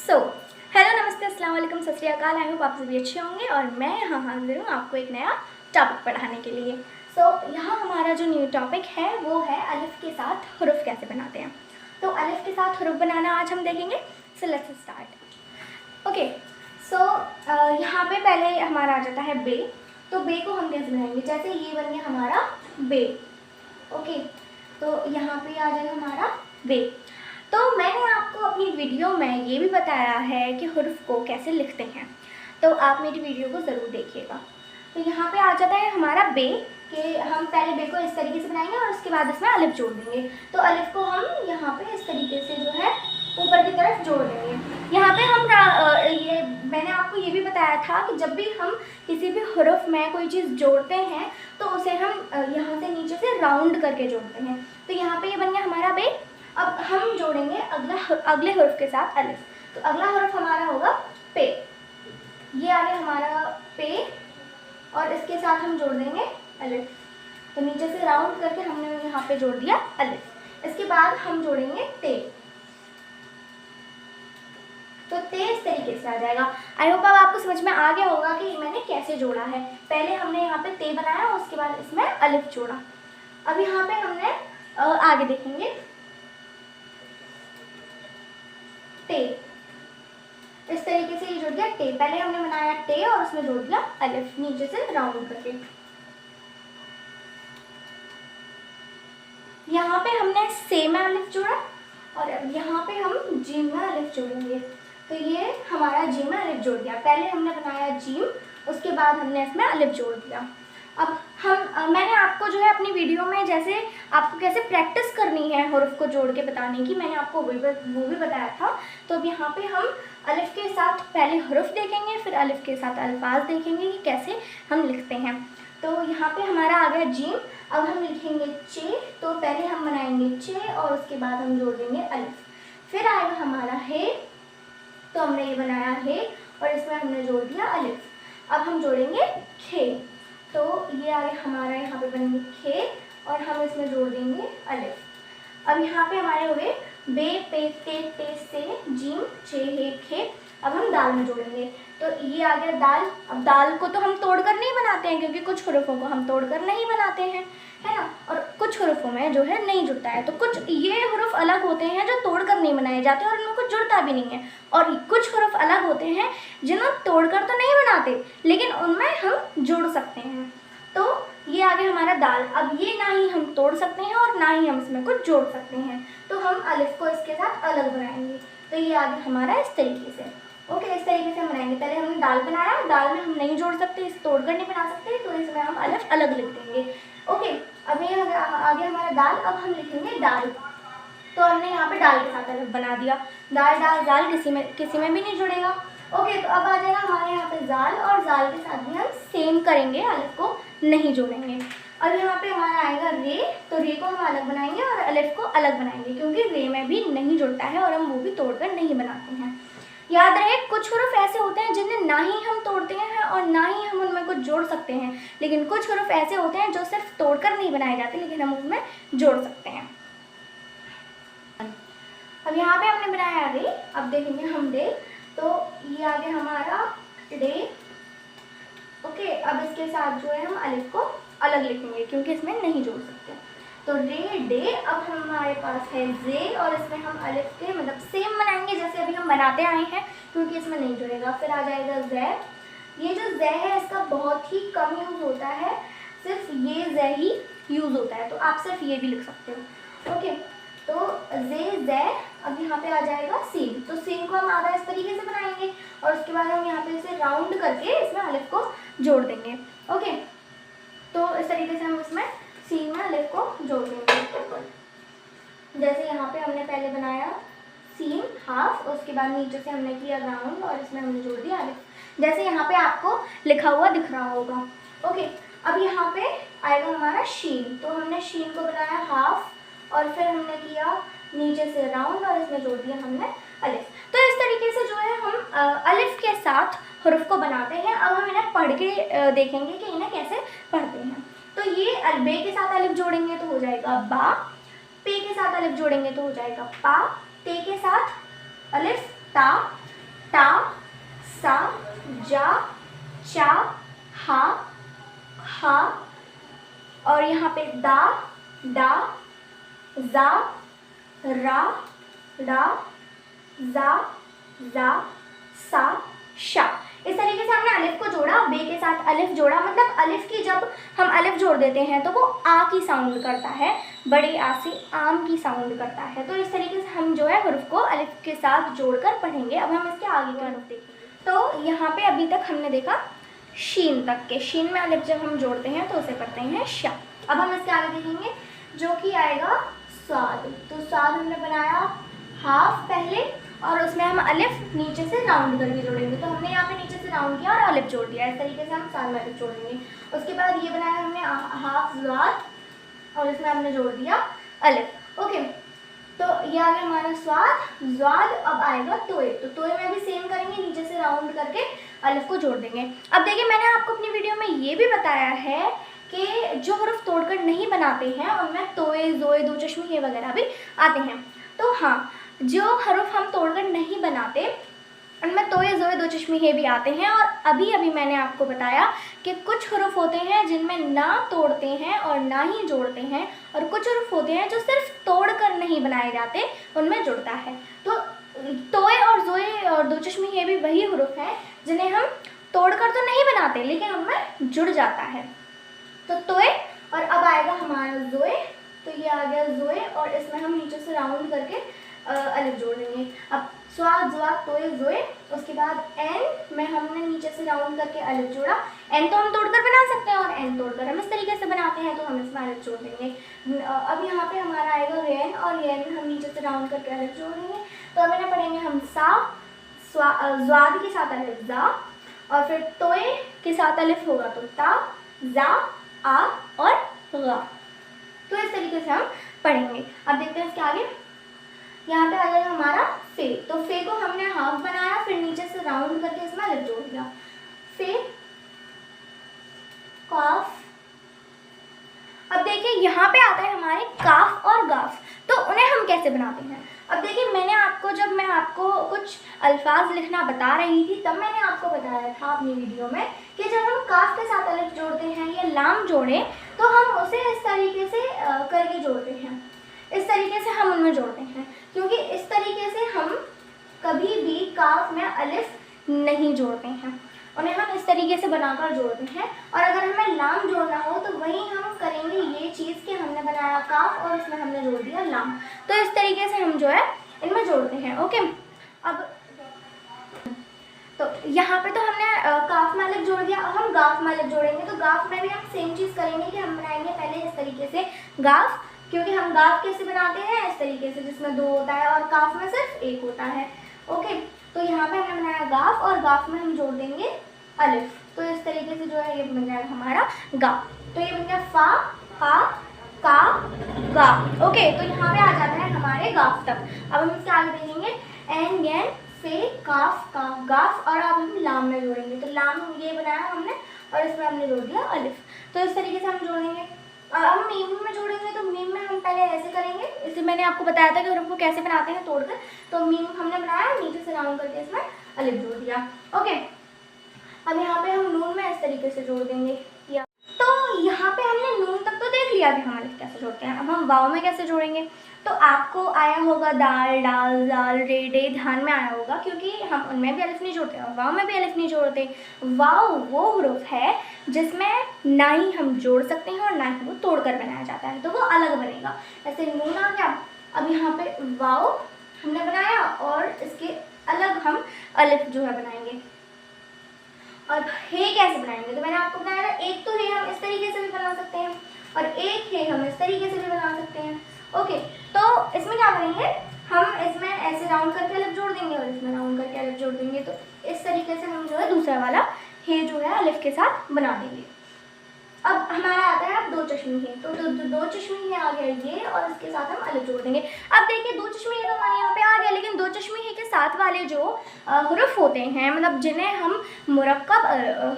So hello, नमस्ते, अस्सलाम वालेकुम, सत श्री अकाल। आई होप आप सभी अच्छे होंगे और मैं यहाँ हाजिर हूँ आपको एक नया टॉपिक पढ़ाने के लिए। यहाँ हमारा जो न्यू टॉपिक है वो है अलिफ के साथ हुरूफ कैसे बनाते हैं। तो अलिफ के साथ हुरूफ बनाना आज हम देखेंगे। So let's start. ओके, यहाँ पे पहले हमारा आ जाता है बे। तो बे को हम कैसे बनाएंगे, जैसे ये बन गया हमारा बे। ओके, तो यहाँ पे आ जाएगा हमारा बे। तो मैंने आपको अपनी वीडियो में ये भी बताया है कि हुरूफ को कैसे लिखते हैं, तो आप मेरी वीडियो को ज़रूर देखिएगा। तो यहाँ पे आ जाता है हमारा बे कि हम पहले बे को इस तरीके से बनाएंगे और उसके बाद इसमें अलिफ जोड़ देंगे। तो अलिफ को हम यहाँ पे इस तरीके से जो है ऊपर की तरफ जोड़ देंगे। यहाँ पे हम ये मैंने आपको ये भी बताया था कि जब भी हम किसी भी हुरूफ में कोई चीज़ जोड़ते हैं तो उसे हम यहाँ से नीचे से राउंड करके जोड़ते हैं। तो यहाँ पे ये बन गया हमारा बे। अब हम जोड़ेंगे अगले हुरूफ के साथ अलिफ। तो अगला हुरूफ हमारा होगा पे। ये आ गया हमारा पे और इसके साथ हम जोड़ देंगे अलिफ। तो नीचे से राउंड करके हमने यहाँ पे जोड़ दिया अलिफ। इसके बाद हम जोड़ेंगे ते। तो ते इस तरीके से आ जाएगा। आई होप अब आपको समझ में आ गया होगा कि मैंने कैसे जोड़ा है। पहले हमने यहाँ पे ते बनाया और उसके बाद इसमें अलिफ जोड़ा। अब यहाँ पे हमने आगे देखेंगे टे। इस तरीके से ये जोड़ दिया टे। पहले हमने बनाया टे और उसमें जोड़ दिया अलिफ नीचे से राउंड करके। यहाँ पे हमने से में अलिफ जोड़ा और अब यहाँ पे हम जीम में अलिफ जोड़ेंगे। तो ये हमारा जीम में अलिफ जोड़ दिया। पहले हमने बनाया जीम, उसके बाद हमने इसमें अलिफ जोड़ दिया। अब मैंने आपको जो है अपनी वीडियो में जैसे आपको कैसे प्रैक्टिस करनी है हुरूफ को जोड़ के बताने की, मैंने आपको वो भी बताया था। तो अब यहाँ पे हम अलिफ के साथ पहले हुरूफ देखेंगे, फिर अलिफ के साथ अल्फाज देखेंगे कि कैसे हम लिखते हैं। तो यहाँ पे हमारा आ गया जीम। अब हम लिखेंगे चे। तो पहले हम बनाएंगे चे और उसके बाद हम जोड़ देंगे अलिफ। फिर आएगा हमारा हे। तो हमने ये बनाया हे और इसमें हमने जोड़ दिया अलिफ। अब हम जोड़ेंगे खे। तो ये आ गया हमारा, यहाँ पे बनेंगे खे और हम इसमें जोड़ देंगे अलिफ। अब यहाँ पे हमारे हो गए बे, पे, ते, से, जीम, चे, हे, खे। अब हम दाल में जोड़ेंगे। तो ये आ गया दाल। अब दाल को तो हम तोड़कर नहीं बनाते हैं क्योंकि कुछ हुरूफों को हम तोड़कर नहीं बनाते हैं, है ना। और कुछ हुरूफों में जो है नहीं जुड़ता है। तो कुछ ये हुरूफ अलग होते हैं जो तोड़कर नहीं बनाए जाते और उनमें कुछ जुड़ता भी नहीं है। और कुछ हुरूफ अलग होते हैं जिन्हें तोड़कर तो नहीं बनाते लेकिन उनमें हम जोड़ सकते हैं। तो ये आ गया हमारा दाल। अब ये ना ही हम तोड़ सकते हैं और ना ही हम इसमें कुछ जोड़ सकते हैं। तो हम अलिफ को इसके साथ अलग बनाएंगे। तो ये आ गया हमारा इस तरीके से। ओके, इस तरीके से हम बनाएंगे। पहले हमने दाल बनाया, दाल में हम नहीं जोड़ सकते, इसे तोड़कर नहीं बना सकते, तो इसमें हम अलिफ अलग लिख देंगे। ओके, अब ये आ गया हमारा दाल। अब हम लिखेंगे दाल। तो हमने यहाँ पे दाल के साथ अलिफ बना दिया। दाल दाल दाल किसी में भी नहीं जुड़ेगा। ओके, तो अब आ जाएगा हमारे यहाँ पे जाल और जाल के साथ भी हम सेम करेंगे, अलिफ को नहीं जोड़ेंगे। अब यहाँ पे हमारा आएगा रे। तो रे को हम अलग बनाएंगे और अलिफ को अलग बनाएंगे क्योंकि रे में भी नहीं जुड़ता है और हम वो भी तोड़कर नहीं बनाते हैं। याद रहे, कुछ हुरूफ ऐसे होते हैं जिन्हें ना ही हम तोड़ते हैं और ना ही हम उनमें कुछ जोड़ सकते हैं, लेकिन कुछ हुरूफ ऐसे होते हैं जो सिर्फ तोड़कर नहीं बनाए जाते लेकिन हम उनमें जोड़ सकते हैं। अब यहाँ पे हमने बनाया रे। अब देखेंगे हम डे। तो ये आ गया हमारा डे। ओके, अब इसके साथ जो है हम अलिफ को अलग लिखेंगे क्योंकि इसमें नहीं जोड़ सकते। तो रे डे। अब हमारे पास है जे और इसमें हम अलिफ के मतलब सेम बनाएंगे जैसे अभी हम बनाते आए हैं क्योंकि इसमें नहीं जुड़ेगा। फिर आ जाएगा जै। ये जो जै है इसका बहुत ही कम यूज़ होता है, सिर्फ ये जै ही यूज़ होता है, तो आप सिर्फ ये भी लिख सकते हो। ओके, तो जे जै। अब यहाँ पे आ जाएगा सीन। तो सीन को हम आधा इस तरीके से बनाएंगे और उसके बाद हम यहाँ पे इसे राउंड करके इसमें अलिफ को जोड़ देंगे। ओके, तो इस तरीके से हम इसमें सीन में अलिफ को जोड़ देंगे। जैसे यहाँ पे हमने पहले बनाया सीन हाफ, उसके बाद नीचे से हमने किया राउंड और इसमें हमने जोड़ दिया अलिफ, जैसे यहाँ पे आपको लिखा हुआ दिख रहा होगा। ओके, अब यहाँ पे आएगा हमारा शीन। तो हमने शीन को बनाया हाफ और फिर हमने किया नीचे से राउंड और इसमें जोड़ दिया हमने अलिफ। तो इस तरीके से जो है हम अलिफ के साथ हुरूफ को बनाते हैं। अब हम इन्हें पढ़ के देखेंगे कि इन्हें कैसे पढ़ते हैं। तो ये बे के साथ अलिफ जोड़ेंगे तो हो जाएगा बा, पे के साथ अलिफ जोड़ेंगे तो हो जाएगा पा, ते के साथ अलिफ ता, ता, सा, जा, चा, हा, खा, और यहाँ पे दा, डा, जा, रा, रा, जा, जा, सा, शा। इस तरीके से हमने अलिफ को जोड़ा, बे के साथ अलिफ जोड़ा, मतलब अलिफ की जब हम अलिफ जोड़ देते हैं तो वो आ की साउंड करता है, बड़े आ से आम की साउंड करता है। तो इस तरीके से हम जो है हुर्फ को अलिफ के साथ जोड़कर पढ़ेंगे। अब हम इसके आगे का हुर्फ देखेंगे। तो यहाँ पे अभी तक हमने देखा शीन तक के, शीन में अलिफ जब हम जोड़ते हैं तो उसे पढ़ते हैं शा। अब हम इसके आगे देखेंगे जो कि आएगा स्वाद। तो स्वाद हमने बनाया हाफ पहले, और उसमें हम अलिफ नीचे से राउंड करके जोड़ेंगे। तो हमने यहाँ पे नीचे से राउंड किया और अलिफ जोड़ दिया। इस तरीके से हम साल में अलिफ जोड़ेंगे। उसके बाद ये बनाया हमने हाफ स्वाद, और इसमें हमने जोड़ दिया अलिफ। ओके, तो ये आ गया हमारा स्वाद, ज्वाद। अब आएगा तोए। तो तोए में भी सेम करेंगे, नीचे से राउंड करके अलिफ को जोड़ देंगे। अब देखिए, मैंने आपको अपनी वीडियो में ये भी बताया है कि जो हुर्फ तोड़कर नहीं बनाते हैं उनमें तोए, जोए, दो चश्मी ये वगैरह भी आते हैं। तो हाँ, जो हुर्फ हम तोड़कर नहीं बनाते उनमें तोए, जोए, दो चश्मी ये भी आते हैं। और अभी अभी मैंने आपको बताया कि कुछ हुर्फ होते हैं जिनमें ना तोड़ते हैं और ना ही जोड़ते हैं, और कुछ हुर्फ होते हैं जो सिर्फ तोड़कर नहीं बनाए जाते, उनमें जुड़ता है। तो तोए और जोए और दो चश्मी ये भी वही हुर्फ हैं जिन्हें हम तोड़कर तो नहीं बनाते लेकिन उनमें जुड़ जाता है। तो तोए, और अब आएगा हमारा जोए। तो ये आ गया जोए, और इसमें हम नीचे से राउंड करके अलिफ जोड़ देंगे। अब स्वाद, ज्वाद, तोए, जोए। उसके बाद एन में हमने नीचे से राउंड करके अलिफ जोड़ा। एन तो हम तोड़कर बना सकते हैं, और एन तोड़कर हम इस तरीके से बनाते हैं, तो हम इसमें अलिफ जोड़ देंगे। अब यहाँ पे हमारा आएगा रैन, और रैन में हम नीचे से राउंड करके अलिफ जोड़ देंगे। तो अब इन्हें पढ़ेंगे हम सा, ज्वाद के साथ अलिफ जा, और फिर तोए के साथ अलिफ होगा तो ता, जा, आ और गा। तो इस तरीके से हम पढ़ेंगे। अब देखते हैं इसके आगे। यहाँ पे आ जाएगा हमारा फे। तो फे को हमने हाफ बनाया, फिर नीचे से राउंड करके इसमें अलिफ जोड़ दिया। फे, काफ। अब देखिए यहाँ पे आता है हमारे काफ और गाफ। तो उन्हें हम कैसे बनाते हैं? अब देखिए, जब मैं आपको कुछ अल्फाज लिखना बता रही थी तब मैंने आपको बताया था अपनी वीडियो में कि जब हम काफ के साथ अलिफ जोड़ते हैं या लाम जोड़ें तो हम उसे इस तरीके से करके जोड़ते हैं। इस तरीके से हम उनमें जोड़ते हैं, क्योंकि इस तरीके से हम कभी भी काफ में अलिफ नहीं जोड़ते हैं, उन्हें हम इस तरीके से बनाकर जोड़ते हैं। और अगर हमें लाम जोड़ना हो तो वही हम करेंगे ये चीज़ कि हमने बनाया काफ और इसमें हमने जोड़ दिया लाम। तो इस तरीके से हम जो है इनमें जोड़ते हैं। ओके, अब तो यहाँ पे तो हमने काफ में अलिफ जोड़ दिया। अब हम गाफ में अलिफ जोड़ेंगे। तो गाफ में भी हम सेम चीज़ करेंगे कि हम बनाएंगे पहले इस तरीके से गाफ, क्योंकि हम गाफ कैसे बनाते हैं इस तरीके से जिसमें दो होता है और काफ में सिर्फ एक होता है। ओके, तो यहाँ पे हमने बनाया गाफ और गाफ में हम जोड़ देंगे अलिफ। तो इस तरीके से जो है ये बन जाएगा हमारा गा। तो ये बन गया फा, फा, का, गा। ओके, तो यहाँ पे आ जाता है हमारे गाफ तक। अब हम इसके आगे देखेंगे एन, गैन, फे, काफ, काफ, गाफ, और अब हम लाम में जोड़ेंगे। तो लाम ये बनाया हमने और इसमें हमने जोड़ दिया अलिफ। तो इस तरीके से हम जोड़ेंगे। हम मीम में जोड़ेंगे तो मीम में हम पहले ऐसे करेंगे। इसे मैंने आपको बताया था कि हम को कैसे बनाते हैं तोड़कर। तो मीम हमने बनाया, नीचे से राउंड करके इसमें अलिफ जोड़ दिया। ओके, अब यहाँ पे हम नून में इस तरीके से जोड़ देंगे। या तो यहाँ पे हमने नून तक तो देख लिया कि हम अलिफ कैसे जोड़ते हैं। अब हम वाव में कैसे जोड़ेंगे? तो आपको आया होगा दाल, डाल, दाल, रे, डे, ध्यान में आया होगा, क्योंकि हम उनमें भी अलिफ नहीं जोड़ते और वाव में भी अलिफ नहीं जोड़ते। वाव वो हुरूफ है जिसमें ना ही हम जोड़ सकते हैं और ना ही वो तोड़कर बनाया जाता है, तो वो अलग बनेगा। ऐसे नून आ गया। अब यहाँ पे वाव हमने बनाया और इसके अलग हम अलिफ जो है बनाएंगे। और हे कैसे बनाएंगे? तो मैंने आपको बताया था, एक तो हे हम इस तरीके से भी बना सकते हैं और एक हे हम इस तरीके से भी बना सकते हैं। ओके, तो इसमें क्या करेंगे, हम इसमें ऐसे राउंड करके अलिफ जोड़ देंगे और इसमें राउंड करके अलिफ जोड़ देंगे। तो इस तरीके से हम जो है दूसरा वाला हे जो है अलिफ के साथ बना देंगे। अब हमारा आता है अब दो चश्मी हे। तो दो चश्मी हे आ गया ये, और इसके साथ हम अलिफ जोड़ देंगे। अब देखिए, दो चश्मी हे तो हमारे यहाँ पे आ गया, लेकिन दो चश्मी हे के साथ वाले जो हुरूफ होते हैं, मतलब जिन्हें हम मुरक्कब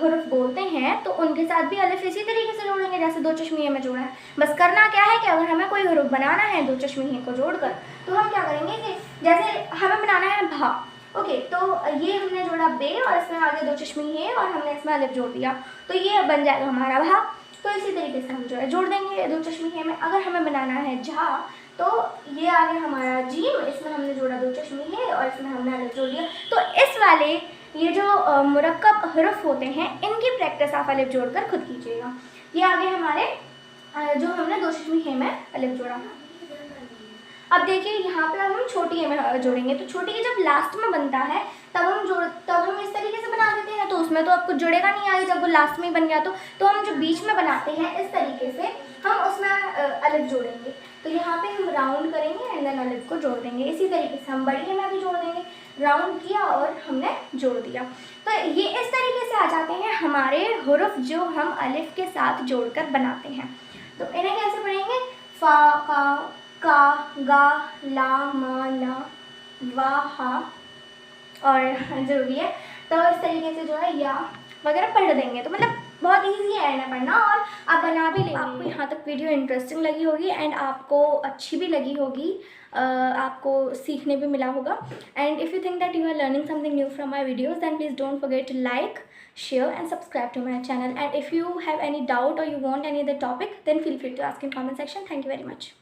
हुरूफ बोलते हैं, तो उनके साथ भी अलिफ इसी तरीके से जोड़ेंगे जैसे दो चश्मी हे में जोड़ा है। बस करना क्या है कि अगर हमें कोई हुरूफ बनाना है दो चश्मी हे को जोड़कर, तो हम क्या करेंगे कि जैसे हमें बनाना है भा, ओके, तो ये हमने जोड़ा बे और इसमें आगे दो चश्मी है और हमने इसमें अलिफ जोड़ दिया, तो ये बन जाएगा हमारा भा। तो इसी तरीके से हम जो है जोड़ देंगे दो चश्मी है में। अगर हमें बनाना है झा, तो ये आ गया हमारा जीम, इसमें हमने जोड़ा दो चश्मी है और इसमें हमने अलिफ जोड़ दिया। तो इस वाले ये जो मुरक्कब हरूफ होते हैं इनकी प्रैक्टिस आप अलिफ जोड़कर खुद कीजिएगा। ये आ गए हमारे जो हमने दो चश्मी है में अलिफ जोड़ा। अब देखिए यहाँ पे हम छोटी में जोड़ेंगे, तो छोटी के जब लास्ट में बनता है तब हम इस तरीके से बना देते हैं, तो उसमें तो आपको जुड़ेगा नहीं आगे जब वो लास्ट में बन गया। तो हम जो बीच में बनाते हैं इस तरीके से हम उसमें अलिफ जोड़ेंगे। तो यहाँ पे हम राउंड करेंगे एंड देन अलिफ को जोड़ देंगे। इसी तरीके से हम बड़ी में भी जोड़ देंगे, राउंड किया और हमने जोड़ दिया। तो ये इस तरीके से आ जाते हैं हमारे हुरुफ जो हम अलिफ के साथ जोड़कर बनाते हैं। तो इन्हें कैसे पढ़ेंगे? फा, का, गा, ला, मा, ला, वा, हा और जो भी है, तो इस तरीके से जो है या वगैरह पढ़ देंगे। तो मतलब बहुत इजी है ना पढ़ना, और आप बना भी लेंगे। आपको यहाँ तक वीडियो इंटरेस्टिंग लगी होगी एंड आपको अच्छी भी लगी होगी, आपको सीखने भी मिला होगा। And if you think that you are learning something new from my videos, then please don't forget to like, share and subscribe to my channel. And if you have any doubt or you want any other topic, then feel free to ask in comment section. Thank you very much.